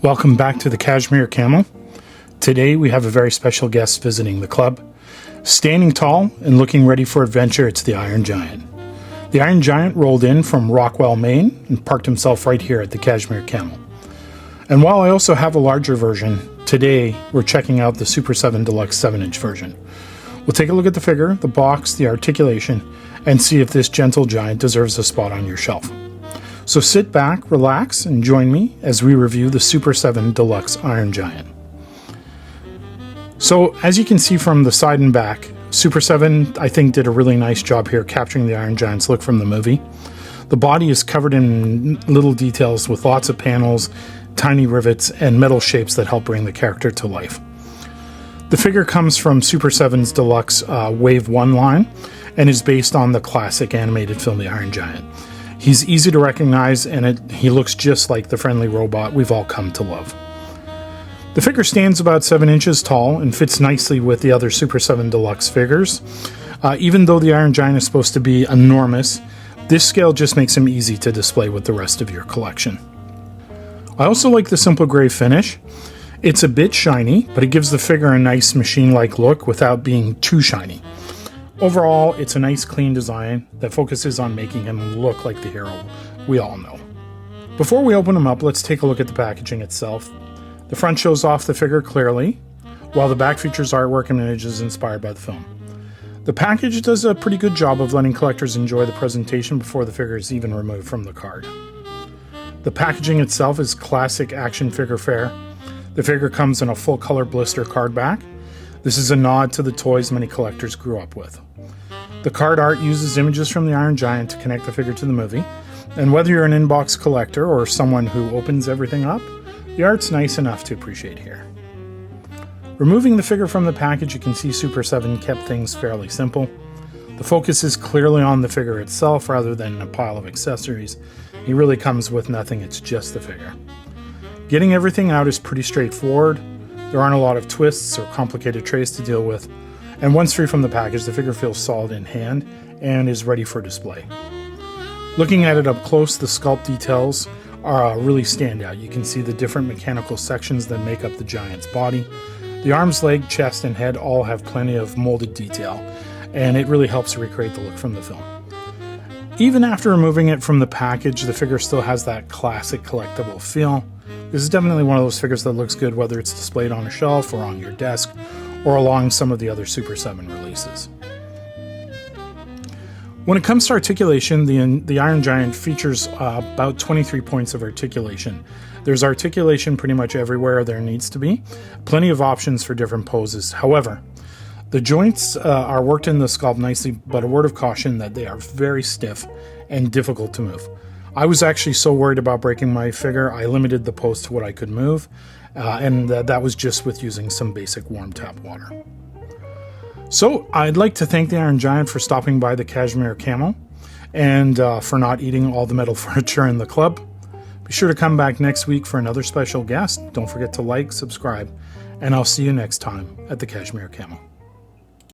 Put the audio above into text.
Welcome back to the Cashmere Camel. Today we have a very special guest visiting the club. Standing tall and looking ready for adventure, it's the Iron Giant. The Iron Giant rolled in from Rockwell, Maine and parked himself right here at the Cashmere Camel. And while I also have a larger version, today we're checking out the Super7 Deluxe 7-inch version. We'll take a look at the figure, the box, the articulation, and see if this gentle giant deserves a spot on your shelf. So sit back, relax, and join me as we review the Super7 Deluxe Iron Giant. So as you can see from the side and back, Super7 I think did a really nice job here capturing the Iron Giant's look from the movie. The body is covered in little details with lots of panels, tiny rivets, and metal shapes that help bring the character to life. The figure comes from Super7's Deluxe Wave 1 line and is based on the classic animated film The Iron Giant. He's easy to recognize, and he looks just like the friendly robot we've all come to love. The figure stands about 7 inches tall and fits nicely with the other Super7 Deluxe figures. Even though the Iron Giant is supposed to be enormous, this scale just makes him easy to display with the rest of your collection. I also like the simple gray finish. It's a bit shiny, but it gives the figure a nice machine-like look without being too shiny. Overall, it's a nice clean design that focuses on making him look like the hero we all know. Before we open him up, let's take a look at the packaging itself. The front shows off the figure clearly, while the back features artwork and images inspired by the film. The package does a pretty good job of letting collectors enjoy the presentation before the figure is even removed from the card. The packaging itself is classic action figure fare. The figure comes in a full color blister card back. This is a nod to the toys many collectors grew up with. The card art uses images from the Iron Giant to connect the figure to the movie, and whether you're an inbox collector or someone who opens everything up, the art's nice enough to appreciate here. Removing the figure from the package, you can see Super7 kept things fairly simple. The focus is clearly on the figure itself rather than a pile of accessories. He really comes with nothing, it's just the figure. Getting everything out is pretty straightforward. There aren't a lot of twists or complicated trays to deal with, and once free from the package, the figure feels solid in hand and is ready for display. Looking at it up close, the sculpt details really stand out. You can see the different mechanical sections that make up the giant's body. The arms, leg, chest, and head all have plenty of molded detail, and it really helps to recreate the look from the film. Even after removing it from the package, the figure still has that classic collectible feel. This is definitely one of those figures that looks good whether it's displayed on a shelf or on your desk or along some of the other Super7 releases. When it comes to articulation, the Iron Giant features about 23 points of articulation. There's articulation pretty much everywhere there needs to be. Plenty of options for different poses. However, the joints are worked in the sculpt nicely, but a word of caution that they are very stiff and difficult to move. I was actually so worried about breaking my figure, I limited the pose to what I could move, and that was just with using some basic warm tap water. So I'd like to thank the Iron Giant for stopping by the Cashmere Camel and for not eating all the metal furniture in the club. Be sure to come back next week for another special guest. Don't forget to like, subscribe, and I'll see you next time at the Cashmere Camel.